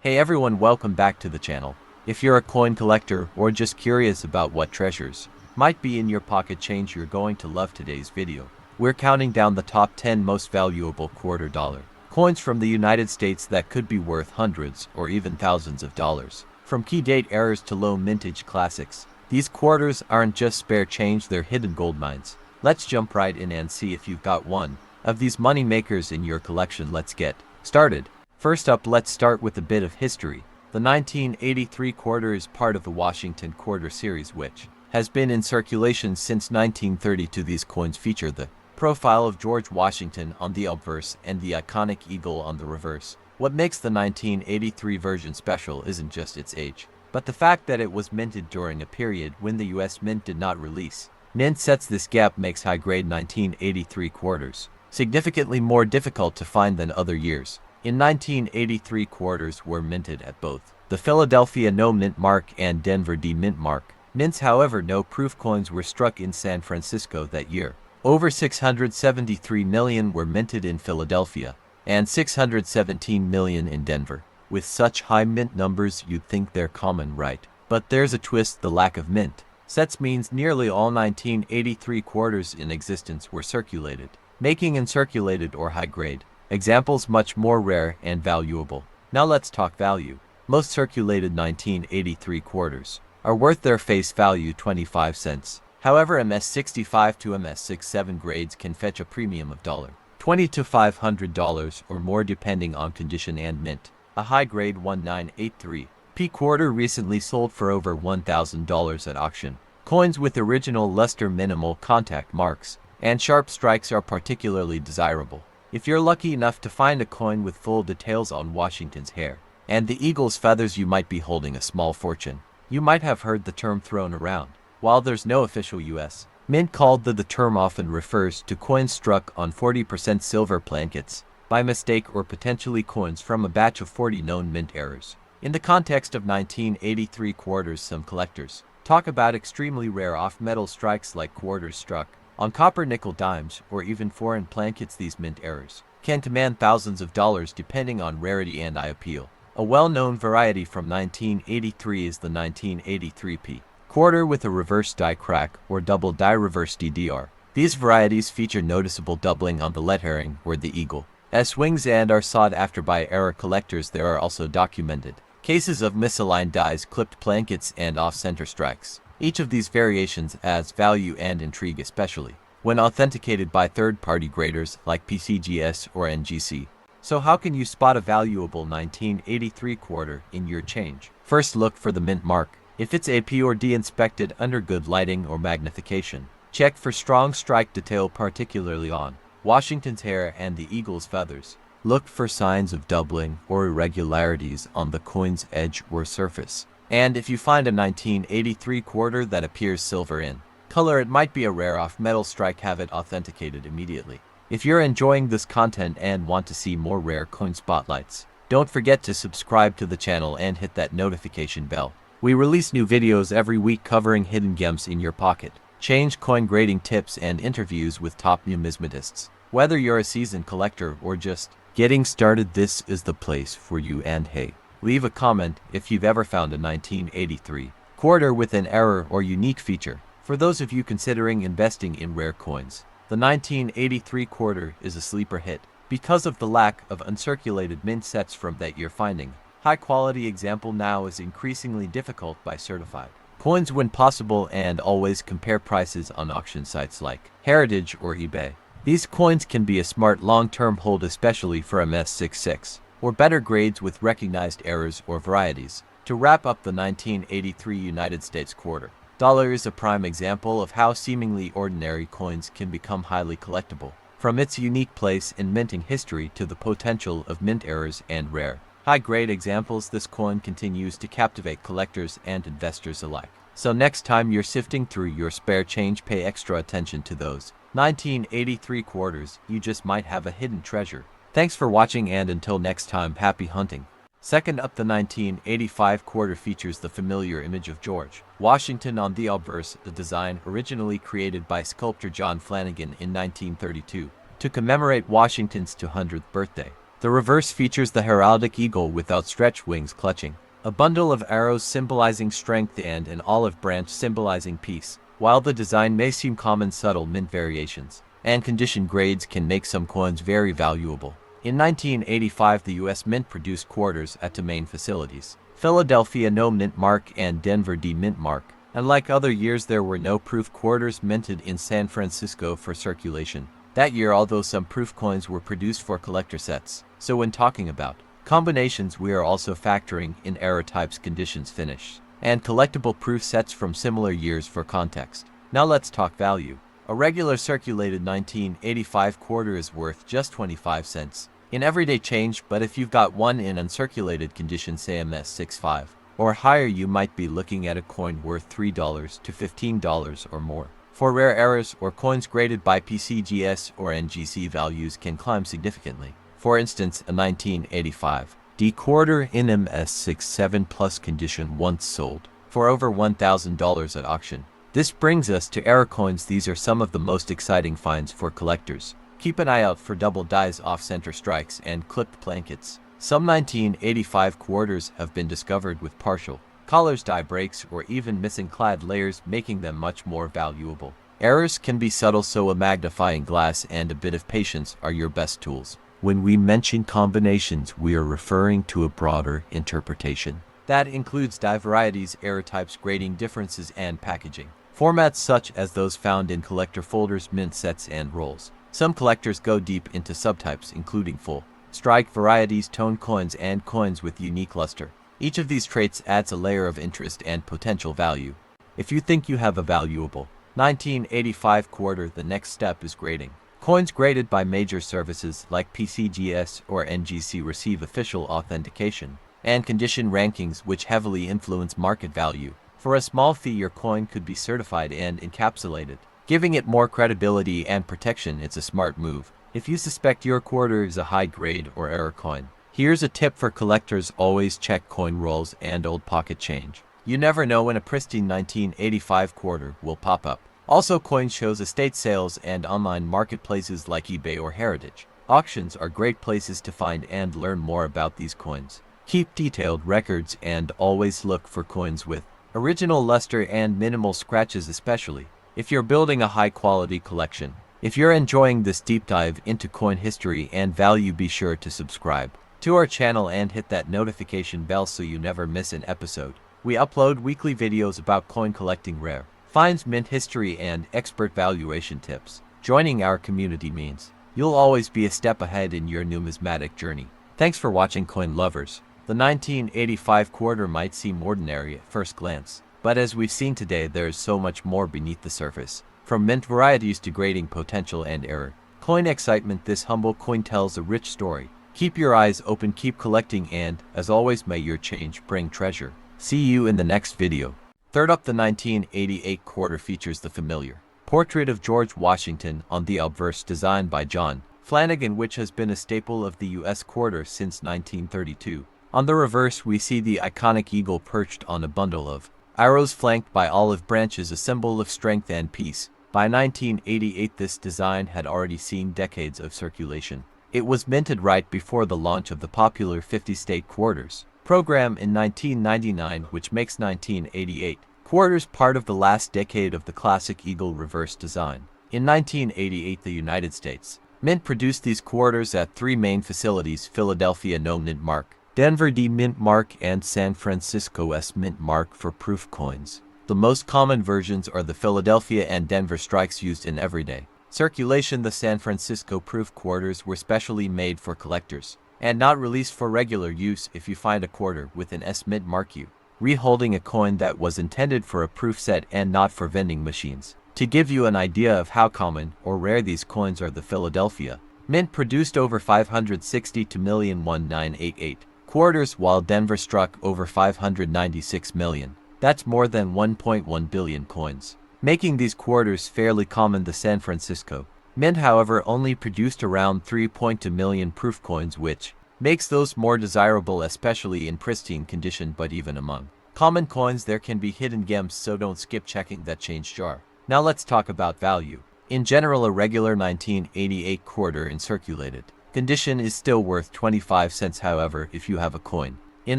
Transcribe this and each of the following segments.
Hey everyone, welcome back to the channel. If you're a coin collector or just curious about what treasures might be in your pocket change, you're going to love today's video. We're counting down the top 10 most valuable quarter dollar coins from the United States that could be worth hundreds or even thousands of dollars. From key date errors to low mintage classics, these quarters aren't just spare change, they're hidden gold mines. Let's jump right in and see if you've got one of these money makers in your collection. Let's get started. First up, let's start with a bit of history. The 1983 quarter is part of the Washington Quarter series, which has been in circulation since 1932. These coins feature the profile of George Washington on the obverse and the iconic eagle on the reverse. What makes the 1983 version special isn't just its age, but the fact that it was minted during a period when the US Mint did not release mint sets. This gap makes high-grade 1983 quarters significantly more difficult to find than other years. In 1983, quarters were minted at both the Philadelphia No Mint Mark and Denver D Mint Mark mints. However, no proof coins were struck in San Francisco that year. Over 673 million were minted in Philadelphia and 617 million in Denver. With such high mint numbers, you'd think they're common, right? But there's a twist: the lack of mint sets means nearly all 1983 quarters in existence were circulated, making uncirculated or high-grade examples much more rare and valuable. Now let's talk value. Most circulated 1983 quarters are worth their face value, 25 cents. However, MS65 to MS67 grades can fetch a premium of $20 to $500 or more depending on condition and mint. A high-grade 1983 P quarter recently sold for over $1,000 at auction. Coins with original luster, minimal contact marks, and sharp strikes are particularly desirable. If you're lucky enough to find a coin with full details on Washington's hair and the eagle's feathers, you might be holding a small fortune. You might have heard the term thrown around. While there's no official U.S. mint called the term often refers to coins struck on 40% silver plankets by mistake, or potentially coins from a batch of 40 known mint errors. In the context of 1983 quarters, some collectors talk about extremely rare off-metal strikes like quarters struck on copper, nickel, dimes, or even foreign plankets. These mint errors can command thousands of dollars depending on rarity and eye appeal. A well-known variety from 1983 is the 1983P quarter with a reverse die crack or double die reverse DDR. These varieties feature noticeable doubling on the lettering or the eagle's wings and are sought after by error collectors. There are also documented cases of misaligned dies, clipped plankets, and off-center strikes. Each of these variations adds value and intrigue, especially when authenticated by third-party graders like PCGS or NGC. So how can you spot a valuable 1983 quarter in your change? First, look for the mint mark. If it's AP or D inspected under good lighting or magnification. Check for strong strike detail, particularly on Washington's hair and the eagle's feathers. Look for signs of doubling or irregularities on the coin's edge or surface. And if you find a 1983 quarter that appears silver in color, it might be a rare off-metal strike. Have it authenticated immediately. If you're enjoying this content and want to see more rare coin spotlights, don't forget to subscribe to the channel and hit that notification bell. We release new videos every week covering hidden gems in your pocket, change, coin grading tips, and interviews with top numismatists. Whether you're a seasoned collector or just getting started, this is the place for you. And hey, leave a comment if you've ever found a 1983 quarter with an error or unique feature. For those of you considering investing in rare coins, the 1983 quarter is a sleeper hit because of the lack of uncirculated mint sets from that year. Finding high-quality example now is increasingly difficult by certified coins when possible, and always compare prices on auction sites like Heritage or eBay. These coins can be a smart long-term hold, especially for MS66 or better grades with recognized errors or varieties. To wrap up, the 1983 United States quarter dollar is a prime example of how seemingly ordinary coins can become highly collectible. From its unique place in minting history to the potential of mint errors and rare, high-grade examples, this coin continues to captivate collectors and investors alike. So next time you're sifting through your spare change, pay extra attention to those 1983 quarters. You just might have a hidden treasure. Thanks for watching, and until next time, happy hunting. Second up, the 1985 quarter features the familiar image of George Washington on the obverse, a design originally created by sculptor John Flanagan in 1932 to commemorate Washington's 200th birthday. The reverse features the heraldic eagle with outstretched wings clutching, a bundle of arrows symbolizing strength and an olive branch symbolizing peace. While the design may seem common, subtle mint variations and condition grades can make some coins very valuable. In 1985, the U.S. Mint produced quarters at two main facilities, Philadelphia No Mint Mark and Denver D Mint Mark. Unlike other years, there were no proof quarters minted in San Francisco for circulation that year, although some proof coins were produced for collector sets. So when talking about combinations, we are also factoring in error types, conditions, finish, and collectible proof sets from similar years for context. Now let's talk value. A regular circulated 1985 quarter is worth just 25 cents in everyday change, but if you've got one in uncirculated condition, say MS65 or higher, you might be looking at a coin worth $3 to $15 or more. For rare errors or coins graded by PCGS or NGC, values can climb significantly. For instance, a 1985 D quarter in MS67 plus condition once sold for over $1,000 at auction. This brings us to error coins. These are some of the most exciting finds for collectors. Keep an eye out for double dies, off-center strikes, and clipped blankets. Some 1985 quarters have been discovered with partial collars, die breaks, or even missing clad layers, making them much more valuable. Errors can be subtle, so a magnifying glass and a bit of patience are your best tools. When we mention combinations, we are referring to a broader interpretation that includes die varieties, error types, grading differences, and packaging formats such as those found in collector folders, mint sets, and rolls. Some collectors go deep into subtypes, including full strike varieties, tone coins, and coins with unique luster. Each of these traits adds a layer of interest and potential value. If you think you have a valuable 1985 quarter, the next step is grading. Coins graded by major services like PCGS or NGC receive official authentication and condition rankings, which heavily influence market value. For a small fee, your coin could be certified and encapsulated, giving it more credibility and protection. It's a smart move if you suspect your quarter is a high grade or error coin. Here's a tip for collectors: always check coin rolls and old pocket change. You never know when a pristine 1985 quarter will pop up. Also, coin shows, estate sales, and online marketplaces like eBay or Heritage auctions are great places to find and learn more about these coins. Keep detailed records and always look for coins with original luster and minimal scratches, especially if you're building a high-quality collection. If you're enjoying this deep dive into coin history and value, be sure to subscribe to our channel and hit that notification bell so you never miss an episode. We upload weekly videos about coin collecting, rare finds, mint history, and expert valuation tips. Joining our community means you'll always be a step ahead in your numismatic journey. Thanks for watching, coin lovers. The 1985 quarter might seem ordinary at first glance, but as we've seen today, there's so much more beneath the surface. From mint varieties to grading potential and error coin excitement, this humble coin tells a rich story. Keep your eyes open, keep collecting, and, as always, may your change bring treasure. See you in the next video. Third up, the 1988 quarter features the familiar portrait of George Washington on the obverse, designed by John Flanagan, which has been a staple of the U.S. quarter since 1932. On the reverse, we see the iconic eagle perched on a bundle of arrows flanked by olive branches, a symbol of strength and peace. By 1988, this design had already seen decades of circulation. It was minted right before the launch of the popular 50-state quarters program in 1999, which makes 1988 quarters part of the last decade of the classic eagle reverse design. In 1988, the United States Mint produced these quarters at three main facilities: Philadelphia No Mint Mark, Denver D Mint Mark, and San Francisco S Mint Mark for proof coins. The most common versions are the Philadelphia and Denver strikes used in everyday circulation. The San Francisco proof quarters were specially made for collectors and not released for regular use. If you find a quarter with an S Mint Mark, you reholding a coin that was intended for a proof set and not for vending machines. To give you an idea of how common or rare these coins are, the Philadelphia Mint produced over 562 million 1988 quarters, while Denver struck over 596 million. That's more than 1.1 billion coins, making these quarters fairly common. The San Francisco Mint, however, only produced around 3.2 million proof coins, which makes those more desirable, especially in pristine condition. But even among common coins, there can be hidden gems, so don't skip checking that change jar. Now let's talk about value. In general, a regular 1988 quarter in circulated Condition is still worth 25 cents. However, if you have a coin in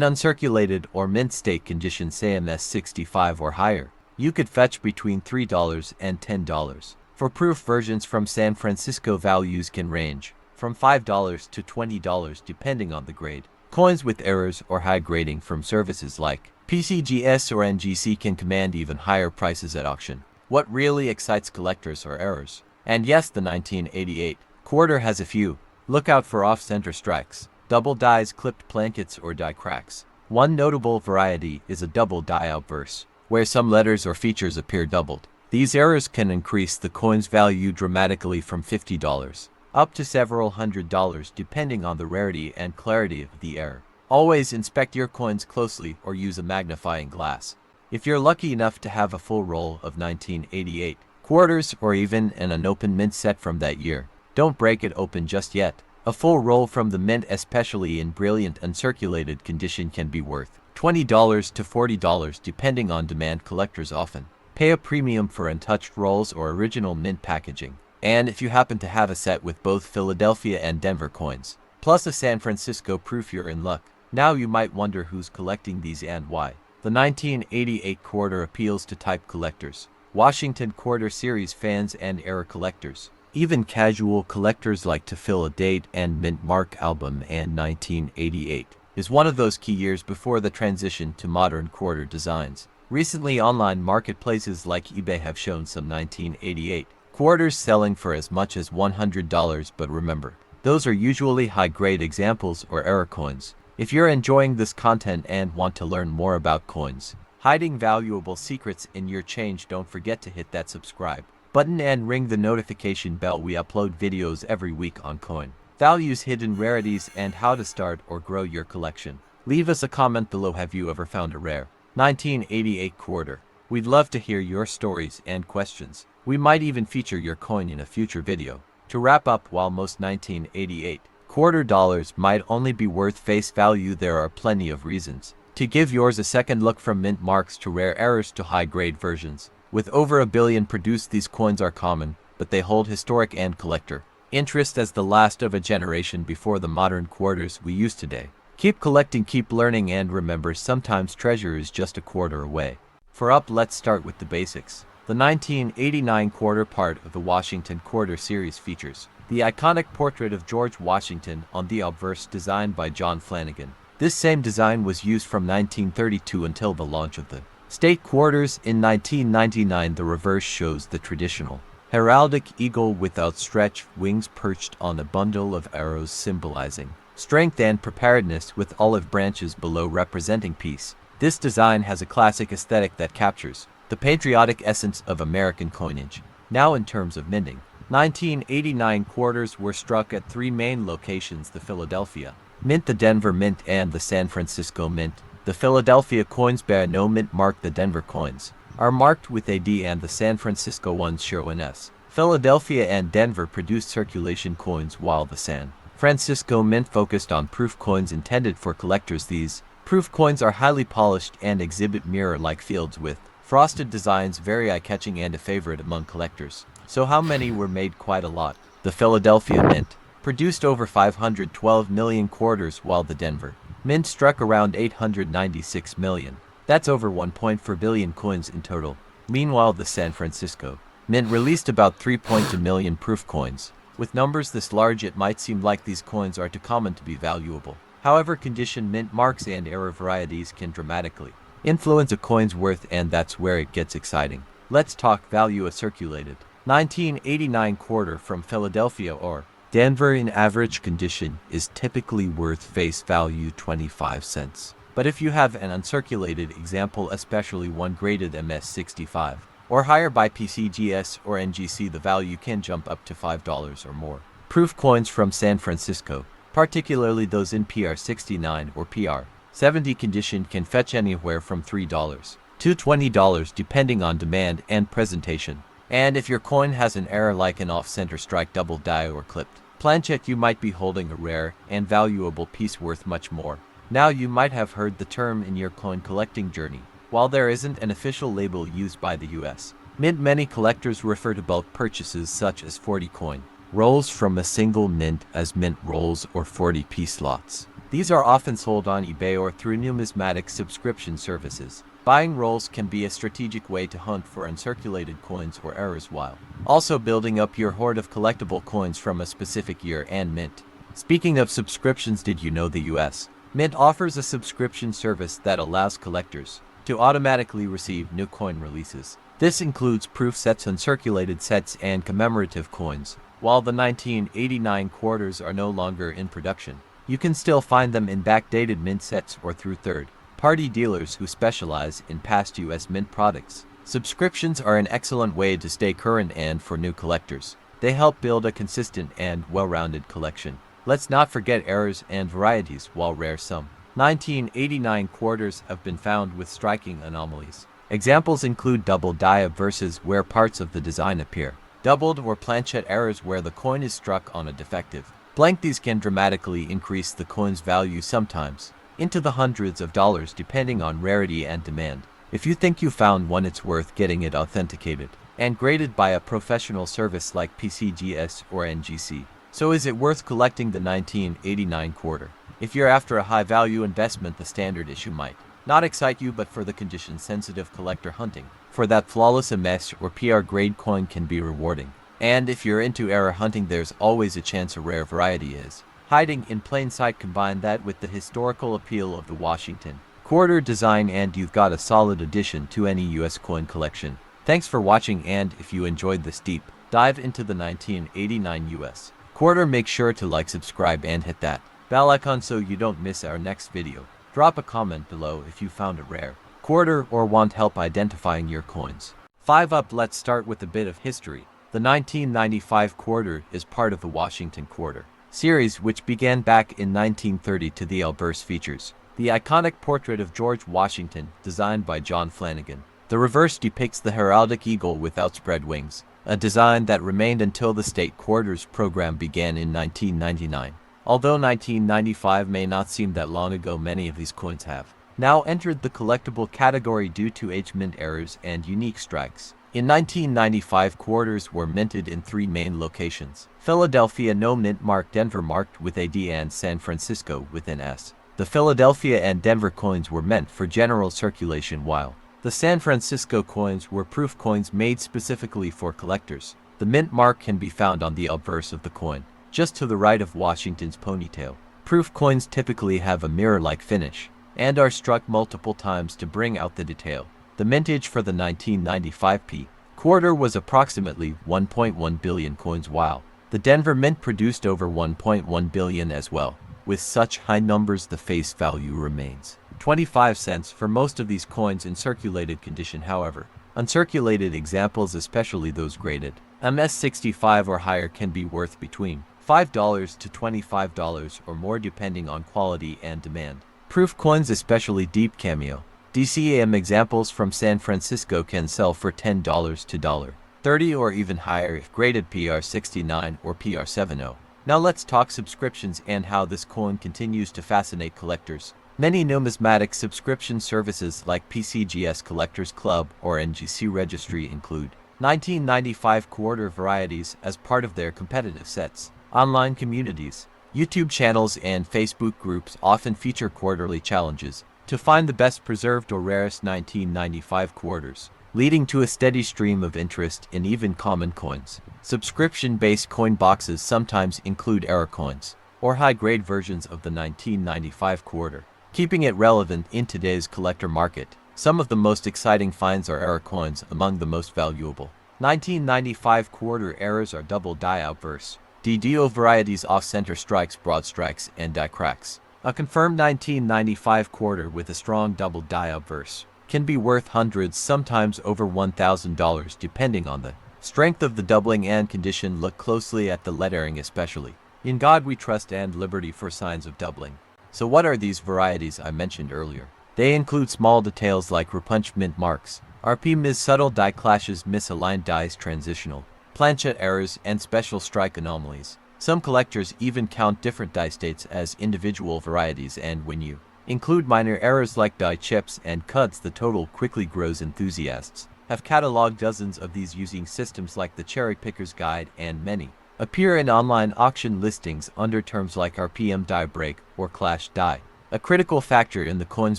uncirculated or mint state condition, say MS65 or higher, you could fetch between $3 and $10. For proof versions from San Francisco, values can range from $5 to $20 depending on the grade. Coins with errors or high grading from services like PCGS or NGC can command even higher prices at auction. What really excites collectors are errors. And yes, the 1988 quarter has a few. Look out for off-center strikes, double dies, clipped blankets, or die cracks. One notable variety is a double die outburst, where some letters or features appear doubled. These errors can increase the coin's value dramatically from $50 up to several $100 depending on the rarity and clarity of the error. Always inspect your coins closely or use a magnifying glass. If you're lucky enough to have a full roll of 1988 quarters or even an unopened mint set from that year, don't break it open just yet. A full roll from the mint, especially in brilliant uncirculated condition, can be worth $20 to $40 depending on demand. Collectors often pay a premium for untouched rolls or original mint packaging. And if you happen to have a set with both Philadelphia and Denver coins, plus a San Francisco proof, you're in luck. Now you might wonder who's collecting these and why. The 1988 quarter appeals to type collectors, Washington quarter series fans, and era collectors. Even casual collectors like to fill a date and mint mark album, and 1988 is one of those key years before the transition to modern quarter designs. Recently, online marketplaces like eBay have shown some 1988 quarters selling for as much as $100, but remember, those are usually high-grade examples or error coins. If you're enjoying this content and want to learn more about coins, hiding valuable secrets in your change, don't forget to hit that subscribe button and ring the notification bell. We upload videos every week on coin values, hidden rarities, and how to start or grow your collection. Leave us a comment below. Have you ever found a rare 1988 quarter? We'd love to hear your stories and questions. We might even feature your coin in a future video. To wrap up, while most 1988 quarter dollars might only be worth face value, there are plenty of reasons to give yours a second look. From mint marks to rare errors to high-grade versions. With over a billion produced, these coins are common, but they hold historic and collector interest as the last of a generation before the modern quarters we use today. Keep collecting, keep learning, and remember, sometimes treasure is just a quarter away. For up, let's start with the basics. The 1989 quarter part of the Washington quarter series features the iconic portrait of George Washington on the obverse, designed by John Flanagan. This same design was used from 1932 until the launch of the state quarters in 1999. The reverse shows the traditional heraldic eagle with outstretched wings perched on a bundle of arrows, symbolizing strength and preparedness, with olive branches below representing peace. This design has a classic aesthetic that captures the patriotic essence of American coinage. Now, in terms of minting, 1989 quarters were struck at three main locations: the Philadelphia Mint, the Denver Mint, and the San Francisco Mint. The Philadelphia coins bear no mint mark. The Denver coins are marked with a D, and the San Francisco ones show an S. Philadelphia and Denver produced circulation coins, while the San Francisco Mint focused on proof coins intended for collectors. These proof coins are highly polished and exhibit mirror-like fields with frosted designs, very eye-catching and a favorite among collectors. So how many were made? Quite a lot. The Philadelphia Mint produced over 512 million quarters, while the Denver Mint struck around 896 million. That's over 1.4 billion coins in total. Meanwhile, the San Francisco Mint released about 3.2 million proof coins. With numbers this large, it might seem like these coins are too common to be valuable. However, condition, mint marks, and error varieties can dramatically influence a coin's worth, and that's where it gets exciting. Let's talk value. A circulated 1989 quarter from Philadelphia or Denver in average condition is typically worth face value 25 cents. But if you have an uncirculated example, especially one graded MS65 or higher by PCGS or NGC, the value can jump up to $5 or more. Proof coins from San Francisco, particularly those in PR69 or PR70 condition, can fetch anywhere from $3 to $20 depending on demand and presentation. And if your coin has an error like an off-center strike, double die, or clipped planchet, you might be holding a rare and valuable piece worth much more. Now, you might have heard the term in your coin collecting journey. While there isn't an official label used by the US Mint, many collectors refer to bulk purchases such as 40 coin rolls from a single mint as mint rolls or 40-piece lots. These are often sold on eBay or through numismatic subscription services. Buying rolls can be a strategic way to hunt for uncirculated coins or errors while also building up your hoard of collectible coins from a specific year and mint. Speaking of subscriptions, did you know the US Mint offers a subscription service that allows collectors to automatically receive new coin releases? This includes proof sets, uncirculated sets, and commemorative coins. While the 1989 quarters are no longer in production, you can still find them in backdated mint sets or through third-party dealers who specialize in past US Mint products. Subscriptions are an excellent way to stay current, and for new collectors, they help build a consistent and well-rounded collection. Let's not forget errors and varieties. While rare, some 1989 quarters have been found with striking anomalies. Examples include double die obverses, where parts of the design appear doubled, or planchette errors where the coin is struck on a defective blank. These can dramatically increase the coin's value, sometimes into the hundreds of dollars, depending on rarity and demand. If you think you found one, it's worth getting it authenticated and graded by a professional service like PCGS or NGC. So is it worth collecting the 1989 quarter? If you're after a high-value investment, the standard issue might not excite you, but for the condition-sensitive collector, hunting for that flawless MS or PR grade coin can be rewarding. And if you're into error hunting, there's always a chance a rare variety is hiding in plain sight. Combine that with the historical appeal of the Washington quarter design, and you've got a solid addition to any US coin collection. Thanks for watching, and if you enjoyed this deep dive into the 1989 US quarter, make sure to like, subscribe, and hit that bell icon so you don't miss our next video. Drop a comment below if you found a rare quarter or want help identifying your coins. 5 up. Let's start with a bit of history. The 1995 quarter is part of the Washington quarter series, which began back in 1930. To the obverse features the iconic portrait of George Washington, designed by John Flanagan. The reverse depicts the heraldic eagle with outspread wings, a design that remained until the state quarters program began in 1999. Although 1995 may not seem that long ago, many of these coins have now entered the collectible category due to age mint errors and unique strikes. In 1995, quarters were minted in 3 main locations: Philadelphia, no mint mark; Denver, marked with a D; and San Francisco with an S. The Philadelphia and Denver coins were meant for general circulation, while the San Francisco coins were proof coins made specifically for collectors. The mint mark can be found on the obverse of the coin, just to the right of Washington's ponytail. Proof coins typically have a mirror-like finish and are struck multiple times to bring out the detail. The mintage for the 1995 P quarter was approximately 1.1 billion coins, while the Denver Mint produced over 1.1 billion as well. With such high numbers, the face value remains 25 cents for most of these coins in circulated condition. However, uncirculated examples, especially those graded MS65 or higher, can be worth between $5 to $25 or more, depending on quality and demand. Proof coins, especially deep cameo DCAM examples from San Francisco, can sell for $10 to $30 or even higher if graded PR69 or PR70. Now let's talk subscriptions and how this coin continues to fascinate collectors. Many numismatic subscription services like PCGS Collectors Club or NGC Registry include 1995 quarter varieties as part of their competitive sets. Online communities, YouTube channels, and Facebook groups often feature quarterly challenges to find the best preserved or rarest 1995 quarters, leading to a steady stream of interest in even common coins. Subscription-based coin boxes sometimes include error coins or high-grade versions of the 1995 quarter, keeping it relevant in today's collector market. Some of the most exciting finds are error coins. Among the most valuable 1995 quarter errors are double die obverse, DDO varieties, off-center strikes, broad strikes, and die cracks. A confirmed 1995 quarter with a strong double die obverse can be worth hundreds, sometimes over $1,000, depending on the strength of the doubling and condition. Look closely at the lettering, especially "In God We Trust" and "Liberty" for signs of doubling. So what are these varieties I mentioned earlier? They include small details like repunched mint marks, RP mis, subtle die clashes, misaligned dies, transitional planchette errors, and special strike anomalies. Some collectors even count different die states as individual varieties, and when you include minor errors like die chips and cuts, the total quickly grows. Enthusiasts have cataloged dozens of these using systems like the Cherry Picker's Guide and many appear in online auction listings under terms like RPM die break or clash die. A critical factor in the coin's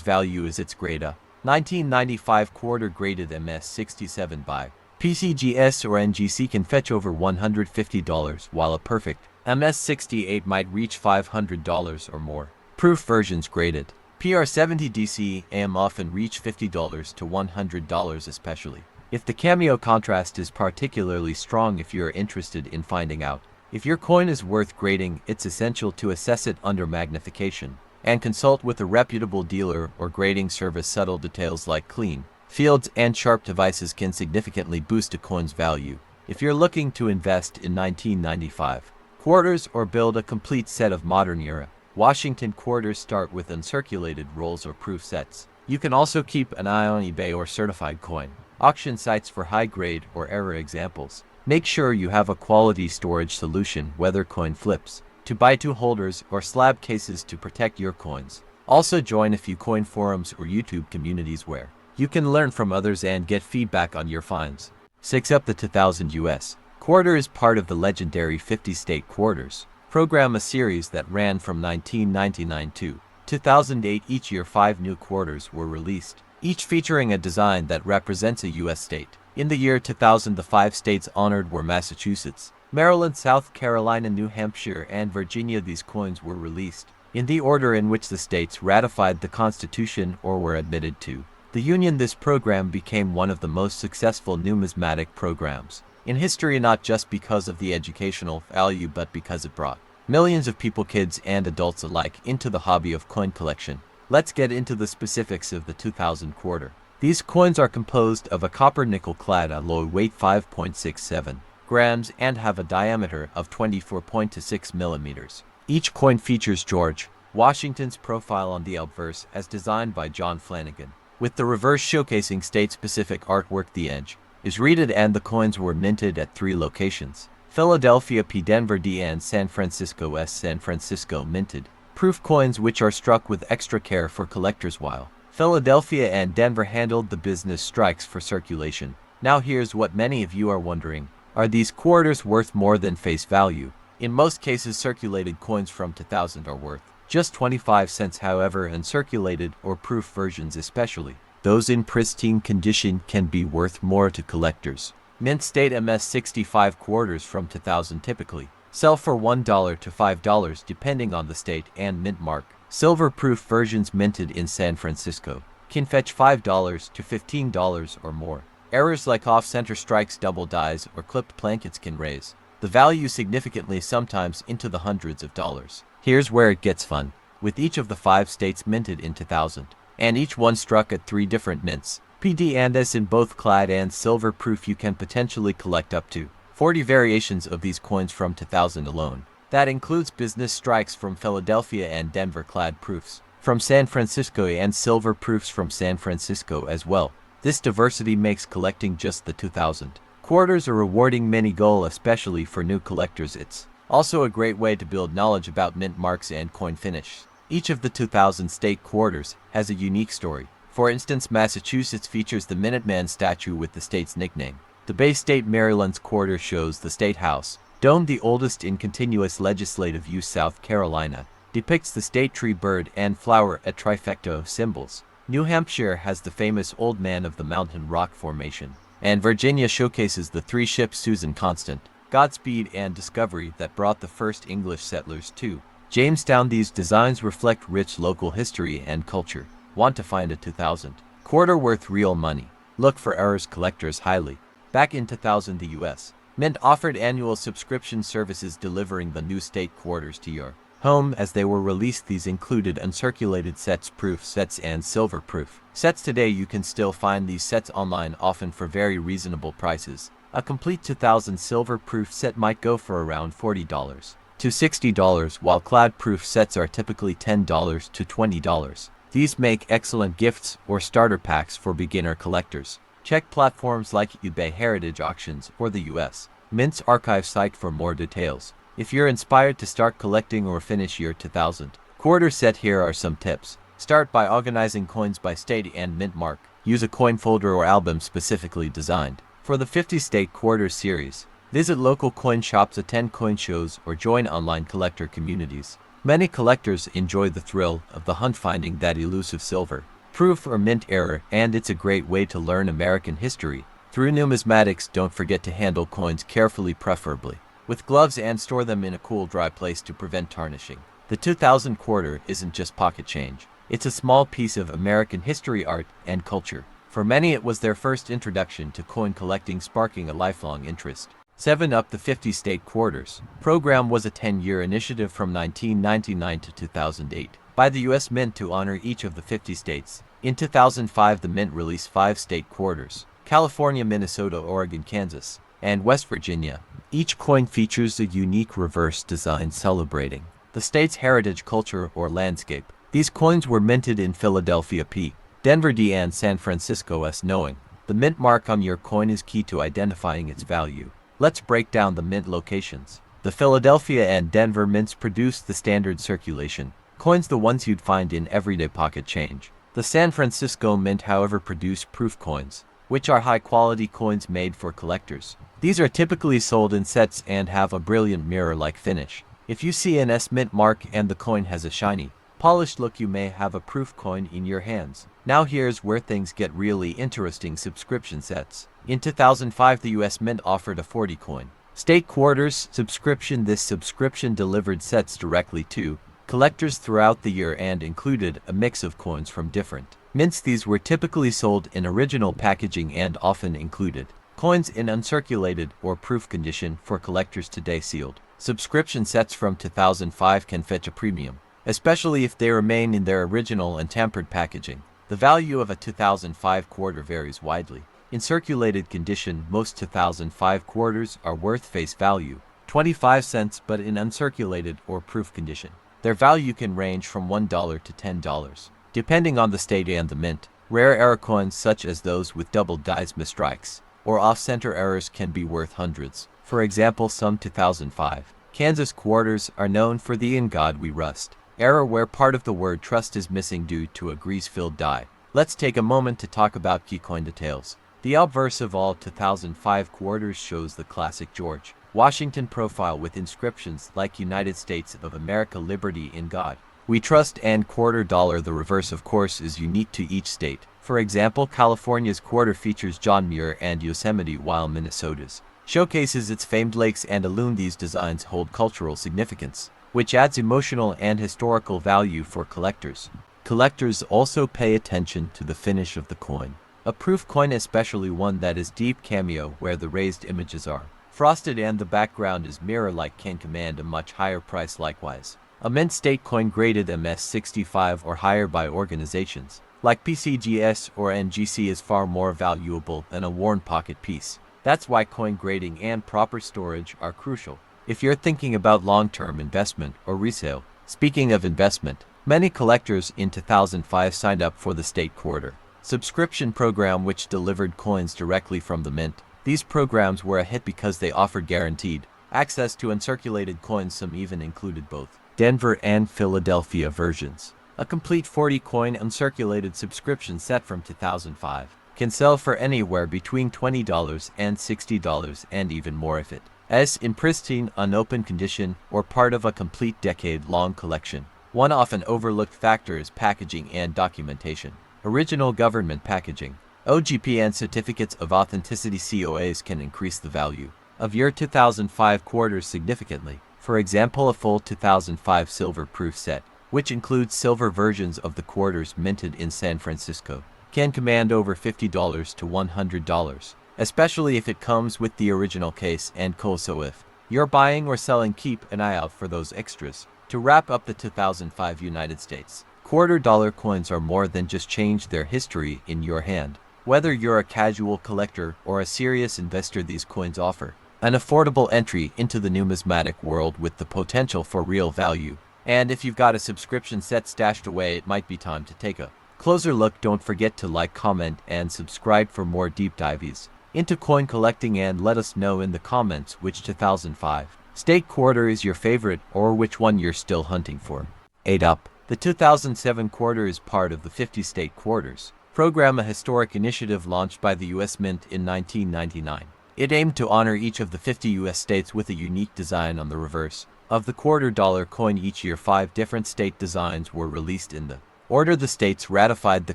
value is its grade. A 1995 quarter graded MS67 by PCGS or NGC can fetch over $150, while a perfect MS68 might reach $500 or more. Proof versions graded PR70 DCAM often reach $50 to $100 especially if the cameo contrast is particularly strong. If you're interested in finding out if your coin is worth grading, it's essential to assess it under magnification and consult with a reputable dealer or grading service. Subtle details like clean fields and sharp devices can significantly boost a coin's value. If you're looking to invest in 1995 quarters or build a complete set of modern era Washington quarters, start with uncirculated rolls or proof sets. You can also keep an eye on eBay or certified coin auction sites for high-grade or error examples. Make sure you have a quality storage solution, whether coin flips, 2x2 holders, or slab cases to protect your coins. Also join a few coin forums or YouTube communities where you can learn from others and get feedback on your finds. 6 up the 2000 US quarter is part of the legendary 50 state quarters program, a series that ran from 1999 to 2008. Each year 5 new quarters were released, each featuring a design that represents a U.S. state. In the year 2000, the 5 states honored were Massachusetts, Maryland, South Carolina, New Hampshire, and Virginia. These coins were released in the order in which the states ratified the Constitution or were admitted to the Union. This program became one of the most successful numismatic programs in history, not just because of the educational value, but because it brought millions of people, kids and adults alike, into the hobby of coin collection. Let's get into the specifics of the 2000 quarter. These coins are composed of a copper-nickel clad alloy, weight 5.67 grams, and have a diameter of 24.26 millimeters. Each coin features George Washington's profile on the obverse as designed by John Flanagan, with the reverse showcasing state-specific artwork. The edge is reeded and the coins were minted at 3 locations: Philadelphia, P, Denver, D, and San Francisco, S. San Francisco minted proof coins which are struck with extra care for collectors, while Philadelphia and Denver handled the business strikes for circulation. Now here's what many of you are wondering: are these quarters worth more than face value? In most cases, circulated coins from 2000 are worth just 25 cents. However, uncirculated or proof versions, especially those in pristine condition, can be worth more to collectors. Mint state MS65 quarters from 2000 typically sell for $1 to $5 depending on the state and mint mark. Silver proof versions minted in San Francisco can fetch $5 to $15 or more. Errors like off-center strikes, double dies, or clipped blankets can raise the value significantly, sometimes into the hundreds of dollars. Here's where it gets fun. With each of the 5 states minted in 2000, and each one struck at 3 different mints, PD and S, in both clad and silver proof, you can potentially collect up to 40 variations of these coins from 2000 alone. That includes business strikes from Philadelphia and Denver, clad proofs from San Francisco, and silver proofs from San Francisco as well. This diversity makes collecting just the 2000 quarters a rewarding mini goal, especially for new collectors. It's also a great way to build knowledge about mint marks and coin finish. Each of the 2000 state quarters has a unique story. For instance, Massachusetts features the Minuteman statue with the state's nickname. The Bay State, Maryland's quarter shows the State House dome, the oldest in continuous legislative use. South Carolina depicts the state tree, bird, and flower at trifecta symbols. New Hampshire has the famous Old Man of the Mountain Rock Formation, and Virginia showcases the 3 ships Susan Constant, Godspeed, and Discovery that brought the first English settlers to Jamestown. These designs reflect rich local history and culture. Want to find a 2000 quarter worth real money? Look for errors. Collectors highly. Back in 2000, the U.S. Mint offered annual subscription services delivering the new state quarters to your home as they were released. These included uncirculated sets, proof sets, and silver proof sets. Today you can still find these sets online, often for very reasonable prices. A complete 2000 silver proof set might go for around $40 to $60, while clad proof sets are typically $10 to $20. These make excellent gifts or starter packs for beginner collectors. Check platforms like eBay, Heritage Auctions, or the U.S. Mint's archive site for more details. If you're inspired to start collecting or finish your 2000 quarter set, here are some tips. Start by organizing coins by state and mint mark. Use a coin folder or album specifically designed for the 50 state quarter series. Visit local coin shops, attend coin shows, or join online collector communities. Many collectors enjoy the thrill of the hunt, finding that elusive silver, proof, or mint error, and it's a great way to learn American history. Through numismatics, don't forget to handle coins carefully, preferably with gloves, and store them in a cool, dry place to prevent tarnishing. The 2000 quarter isn't just pocket change. It's a small piece of American history, art, and culture. For many, it was their first introduction to coin collecting, sparking a lifelong interest. 7 Up. The 50 State Quarters program was a 10-year initiative from 1999 to 2008 by the U.S. Mint to honor each of the 50 states. In 2005, the Mint released 5 state quarters: California, Minnesota, Oregon, Kansas, and West Virginia. Each coin features a unique reverse design celebrating the state's heritage, culture, or landscape. These coins were minted in Philadelphia, PA, Denver, DA, and San Francisco, S. Knowing the mint mark on your coin is key to identifying its value. Let's break down the mint locations. The Philadelphia and Denver mints produce the standard circulation coins, the ones you'd find in everyday pocket change. The San Francisco Mint, however, produce proof coins, which are high-quality coins made for collectors. These are typically sold in sets and have a brilliant mirror-like finish. If you see an S mint mark and the coin has a shiny, polished look, you may have a proof coin in your hands. Now here's where things get really interesting: subscription sets. In 2005, the U.S. Mint offered a 40 coin state quarters subscription. This subscription delivered sets directly to collectors throughout the year and included a mix of coins from different mints. These were typically sold in original packaging and often included coins in uncirculated or proof condition. For collectors today, sealed subscription sets from 2005 can fetch a premium, especially if they remain in their original untampered packaging. The value of a 2005 quarter varies widely. In circulated condition, most 2005 quarters are worth face value 25 cents, but in uncirculated or proof condition, their value can range from $1 to $10, depending on the state and the mint. Rare error coins, such as those with double dice, misstrikes, or off-center errors, can be worth hundreds. For example, some 2005 Kansas quarters are known for the "In God We Rust" error, where part of the word trust is missing due to a grease-filled die. Let's take a moment to talk about key coin details. The obverse of all 2005 quarters shows the classic George Washington profile with inscriptions like "United States of America, Liberty, in God We Trust," and quarter dollar. The reverse, of course, is unique to each state. For example, California's quarter features John Muir and Yosemite, while Minnesota's showcases its famed lakes and a loon. These designs hold cultural significance, which adds emotional and historical value for collectors. Collectors also pay attention to the finish of the coin. A proof coin, especially one that is deep cameo, where the raised images are frosted and the background is mirror-like, can command a much higher price. Likewise, a mint state coin graded MS65 or higher by organizations like PCGS or NGC is far more valuable than a worn pocket piece. That's why coin grading and proper storage are crucial if you're thinking about long-term investment or resale. Speaking of investment, many collectors in 2005 signed up for the State Quarter subscription program, which delivered coins directly from the mint. These programs were a hit because they offered guaranteed access to uncirculated coins. Some even included both Denver and Philadelphia versions. A complete 40 coin uncirculated subscription set from 2005 can sell for anywhere between $20 and $60 and even more if it is in pristine, unopened condition or part of a complete decade-long collection. One often overlooked factor is packaging and documentation. Original government packaging, OGP, and certificates of authenticity, COAs, can increase the value of your 2005 quarters significantly. For example, a full 2005 silver proof set, which includes silver versions of the quarters minted in San Francisco, can command over $50 to $100, especially if it comes with the original case and coal. So if you're buying or selling, keep an eye out for those extras. To wrap up, the 2005 United States quarter dollar coins are more than just change, their history in your hand. Whether you're a casual collector or a serious investor, these coins offer an affordable entry into the numismatic world with the potential for real value. And if you've got a subscription set stashed away, it might be time to take a closer look. Don't forget to like, comment, and subscribe for more deep dives into coin collecting, and let us know in the comments which 2005 state quarter is your favorite or which one you're still hunting for. 8 Up. The 2007 quarter is part of the 50 state quarters program, a historic initiative launched by the U.S. Mint in 1999. It aimed to honor each of the 50 U.S. states with a unique design on the reverse of the $quarter coin. Each year, 5 different state designs were released in the order the states ratified the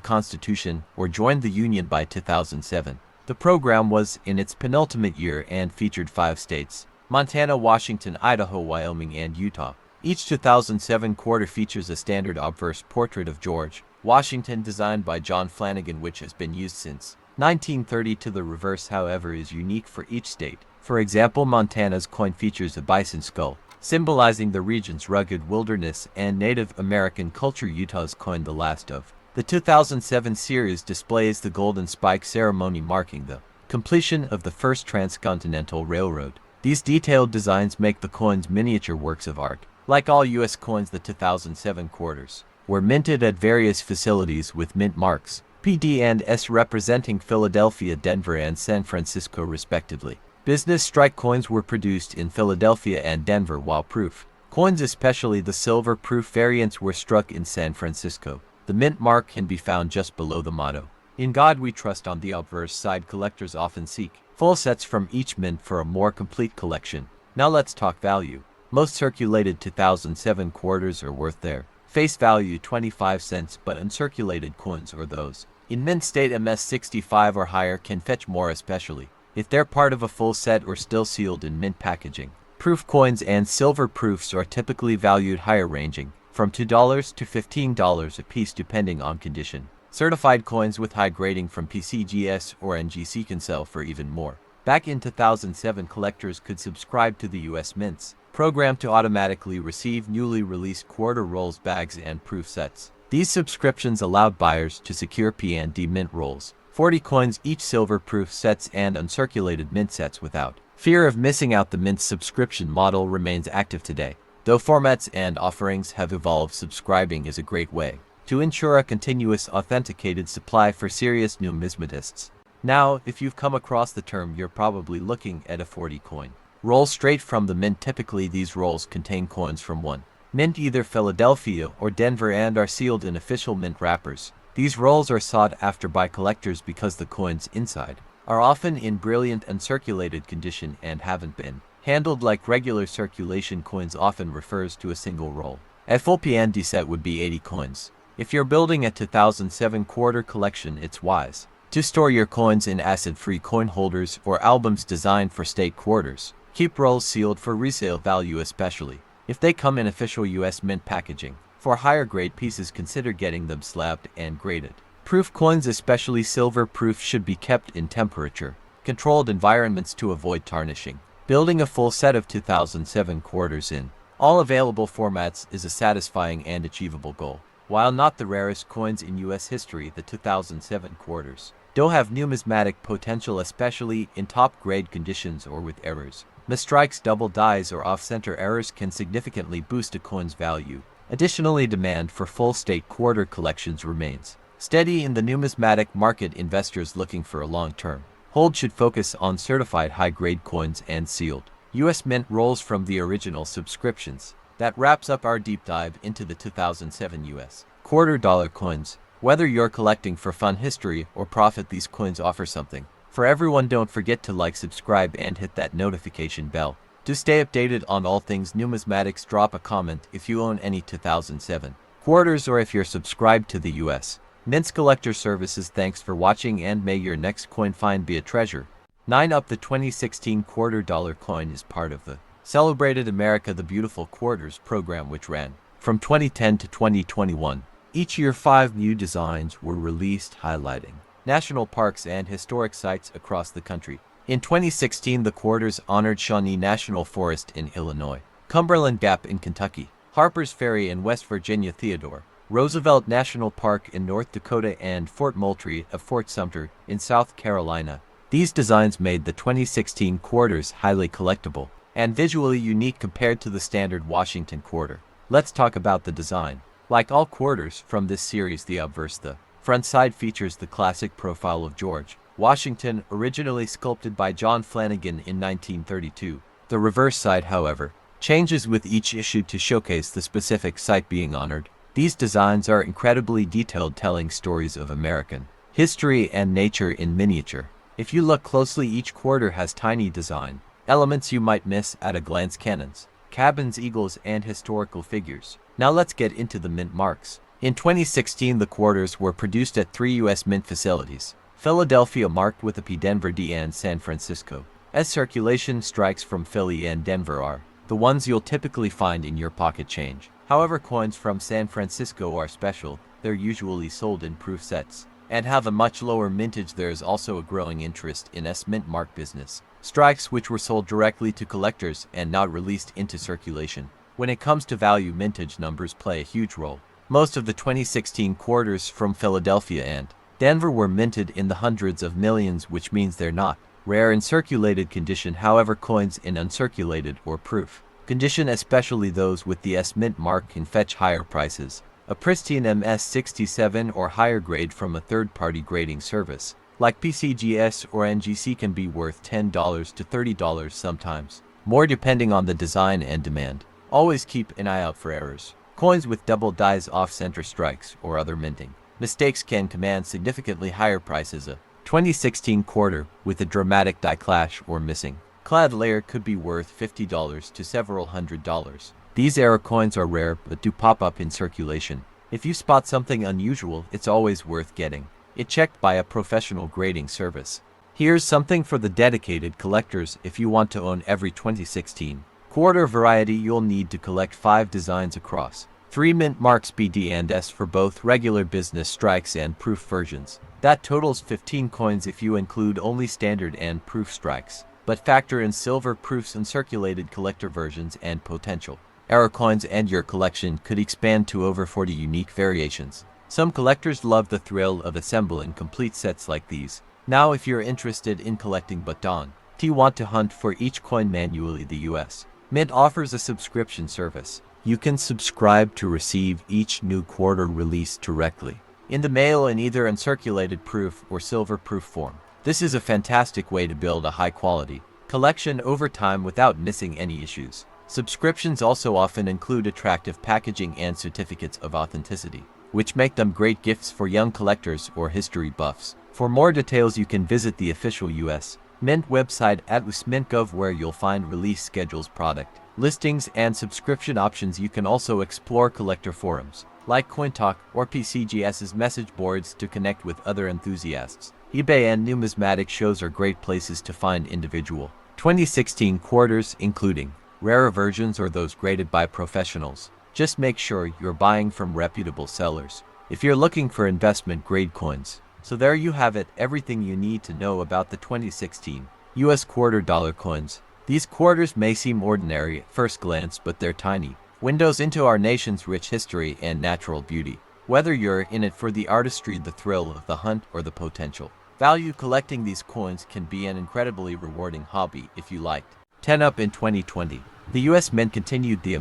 Constitution or joined the Union by 2007. The program was in its penultimate year and featured 5 states: Montana, Washington, Idaho, Wyoming, and Utah. Each 2007 quarter features a standard obverse portrait of George Washington designed by John Flanagan, which has been used since 1930. To the reverse, however, is unique for each state. For example, Montana's coin features a bison skull, symbolizing the region's rugged wilderness and Native American culture. Utah's coin, the last of the 2007 series, displays the Golden Spike ceremony marking the completion of the first transcontinental railroad. These detailed designs make the coins miniature works of art. Like all U.S. coins, the 2007 quarters were minted at various facilities with mint marks, PD and S, representing Philadelphia, Denver, and San Francisco respectively. Business strike coins were produced in Philadelphia and Denver, while proof coins, especially the silver proof variants, were struck in San Francisco. The mint mark can be found just below the motto, "In God We Trust." On the obverse side, collectors often seek full sets from each mint for a more complete collection. Now let's talk value. Most circulated 2007 quarters are worth their face value, 25 cents, but uncirculated coins, or those in mint state MS65 or higher, can fetch more, especially if they're part of a full set or still sealed in mint packaging. Proof coins and silver proofs are typically valued higher, ranging from $2 to $15 a piece depending on condition. Certified coins with high grading from PCGS or NGC can sell for even more. Back in 2007, collectors could subscribe to the U.S. Mint's program to automatically receive newly released quarter rolls, bags, and proof sets. These subscriptions allowed buyers to secure P&D mint rolls, 40 coins each, silver proof sets, and uncirculated mint sets without fear of missing out. The Mint subscription model remains active today. Though formats and offerings have evolved, subscribing is a great way to ensure a continuous authenticated supply for serious numismatists. Now, if you've come across the term, you're probably looking at a 40 coin roll straight from the mint. Typically, these rolls contain coins from one mint, either Philadelphia or Denver, and are sealed in official mint wrappers. These rolls are sought after by collectors because the coins inside are often in brilliant uncirculated condition and haven't been handled like regular circulation coins. Often refers to a single roll. A full P&D set would be 80 coins. If you're building a 2007 quarter collection, it's wise to store your coins in acid-free coin holders or albums designed for state quarters. Keep rolls sealed for resale value, especially if they come in official U.S. Mint packaging. For higher grade pieces, consider getting them slabbed and graded. Proof coins, especially silver proof, should be kept in temperature-controlled environments to avoid tarnishing. Building a full set of 2007 quarters in all available formats is a satisfying and achievable goal. While not the rarest coins in U.S. history, the 2007 quarters do have numismatic potential, especially in top-grade conditions or with errors. Misstrikes, double dies, or off-center errors can significantly boost a coin's value. Additionally, demand for full state quarter collections remains steady in the numismatic market. Investors looking for a long-term hold should focus on certified high-grade coins and sealed U.S. Mint rolls from the original subscriptions. That wraps up our deep dive into the 2007 U.S. quarter dollar coins. Whether you're collecting for fun, history, or profit, these coins offer something for everyone. Don't forget to like, subscribe, and hit that notification bell to stay updated on all things numismatics. Drop a comment if you own any 2007 quarters or if you're subscribed to the U.S. Mint's Collector Services. Thanks for watching, and may your next coin find be a treasure. 9 Up. The 2016 quarter dollar coin is part of the celebrated America the Beautiful Quarters program, which ran from 2010 to 2021. Each year, 5 new designs were released, highlighting national parks and historic sites across the country. In 2016, the quarters honored Shawnee National Forest in Illinois, Cumberland Gap in Kentucky, Harper's Ferry in West Virginia, Theodore Roosevelt National Park in North Dakota, and Fort Moultrie of Fort Sumter in South Carolina. These designs made the 2016 quarters highly collectible and visually unique compared to the standard Washington quarter. Let's talk about the design. Like all quarters from this series, the obverse, the front side, features the classic profile of George Washington, originally sculpted by John Flanagan in 1932. The reverse side, however, changes with each issue to showcase the specific site being honored. These designs are incredibly detailed, telling stories of American history and nature in miniature. If you look closely, each quarter has tiny design elements you might miss at a glance: cannons, cabins, eagles, and historical figures. Now let's get into the mint marks. In 2016, the quarters were produced at 3 U.S. mint facilities: Philadelphia marked with a P, Denver D, and San Francisco. As circulation strikes from Philly and Denver are the ones you'll typically find in your pocket change. However, coins from San Francisco are special. They're usually sold in proof sets and have a much lower mintage. There is also a growing interest in mint mark business strikes, which were sold directly to collectors and not released into circulation. When it comes to value, mintage numbers play a huge role. Most of the 2016 quarters from Philadelphia and Denver were minted in the hundreds of millions, which means they're not rare in circulated condition. However, coins in uncirculated or proof condition, especially those with the S mint mark, can fetch higher prices. A pristine MS67 or higher grade from a third-party grading service like PCGS or NGC can be worth $10 to $30 sometimes, more depending on the design and demand. Always keep an eye out for errors. Coins with double dies, off-center strikes, or other minting mistakes can command significantly higher prices. A 2016 quarter with a dramatic die clash or missing clad layer could be worth $50 to several $100s. These error coins are rare but do pop up in circulation. If you spot something unusual, it's always worth getting it checked by a professional grading service. Here's something for the dedicated collectors: if you want to own every 2016 quarter variety, you'll need to collect 5 designs across 3 mint marks: B, D, and S for both regular business strikes and proof versions. That totals 15 coins if you include only standard and proof strikes, but factor in silver proofs, uncirculated collector versions, and potential error coins, and your collection could expand to over 40 unique variations. Some collectors love the thrill of assembling complete sets like these. Now, if you're interested in collecting but don't want to hunt for each coin manually, the U.S. Mint offers a subscription service. You can subscribe to receive each new quarter release directly in the mail in either uncirculated proof or silver proof form. This is a fantastic way to build a high-quality collection over time without missing any issues. Subscriptions also often include attractive packaging and certificates of authenticity, which make them great gifts for young collectors or history buffs. For more details, you can visit the official U.S. Mint website at usmint.gov, where you'll find release schedules, product listings, and subscription options. You can also explore collector forums like CoinTalk or PCGS's message boards to connect with other enthusiasts. eBay and numismatic shows are great places to find individual 2016 quarters, including rarer versions or those graded by professionals. Just make sure you're buying from reputable sellers if you're looking for investment-grade coins. So there you have it, everything you need to know about the 2016 US quarter dollar coins. These quarters may seem ordinary at first glance, but they're tiny windows into our nation's rich history and natural beauty. Whether you're in it for the artistry, the thrill of the hunt, or the potential value, collecting these coins can be an incredibly rewarding hobby if you liked 10 up. In 2020, the US Mint continued the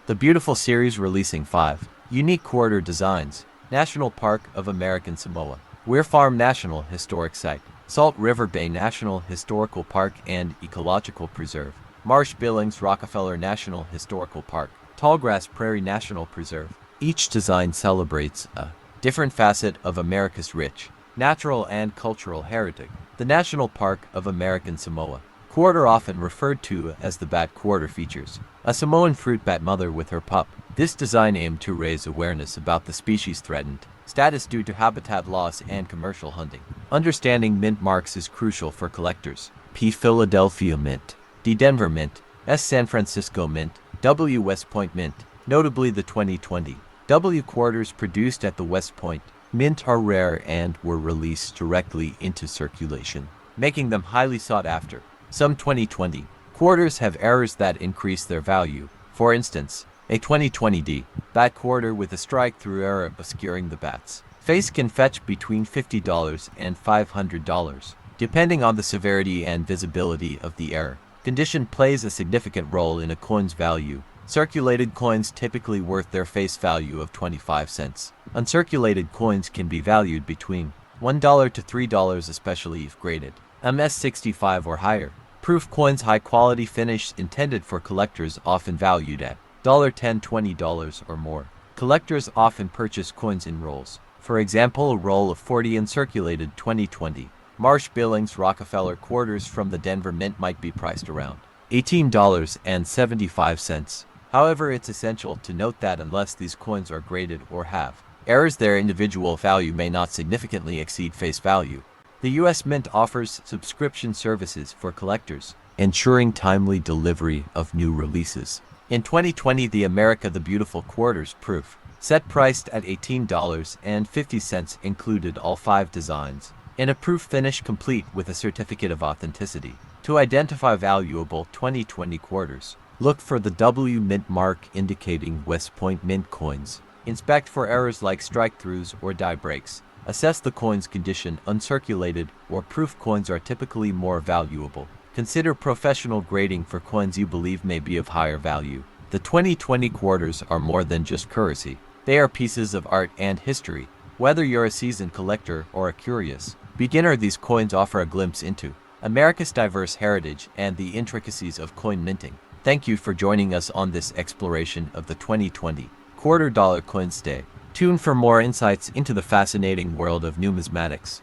the Beautiful series, releasing 5 unique quarter designs: National Park of American Samoa, Weir Farm National Historic Site, Salt River Bay National Historical Park and Ecological Preserve, Marsh Billings Rockefeller National Historical Park, Tallgrass Prairie National Preserve. Each design celebrates a different facet of America's rich natural and cultural heritage. The National Park of American Samoa quarter, often referred to as the Bat Quarter, features a Samoan fruit bat mother with her pup. This design aimed to raise awareness about the species' threatened status due to habitat loss and commercial hunting. Understanding mint marks is crucial for collectors. P, Philadelphia Mint, D, Denver Mint, S, San Francisco Mint, W, West Point Mint. Notably, the 2020 W quarters produced at the West Point Mint are rare and were released directly into circulation, making them highly sought after. Some 2020 quarters have errors that increase their value. For instance, a 2020 D bat quarter with a strike-through error obscuring the bat's face can fetch between $50 and $500, depending on the severity and visibility of the error. Condition plays a significant role in a coin's value. Circulated coins typically worth their face value of 25 cents. Uncirculated coins can be valued between $1 to $3, especially if graded MS65 or higher. Proof coins, high quality finish, intended for collectors, often valued at $10, $20 or more. Collectors often purchase coins in rolls. For example, a roll of 40 uncirculated 2020 Marsh Billings Rockefeller quarters from the Denver Mint might be priced around $18.75. However, it's essential to note that unless these coins are graded or have errors, their individual value may not significantly exceed face value. The U.S. Mint offers subscription services for collectors, ensuring timely delivery of new releases. In 2020, the America the Beautiful Quarters proof, set priced at $18.50, included all 5 designs in a proof finish complete with a certificate of authenticity. To identify valuable 2020 quarters, look for the W Mint mark indicating West Point Mint coins. Inspect for errors like strike-throughs or die breaks. Assess the coin's condition. Uncirculated or proof coins are typically more valuable. Consider professional grading for coins you believe may be of higher value. The 2020 quarters are more than just currency. They are pieces of art and history. Whether you're a seasoned collector or a curious beginner, these coins offer a glimpse into America's diverse heritage and the intricacies of coin minting. Thank you for joining us on this exploration of the 2020 $quarter coins. Stay tuned for more insights into the fascinating world of numismatics.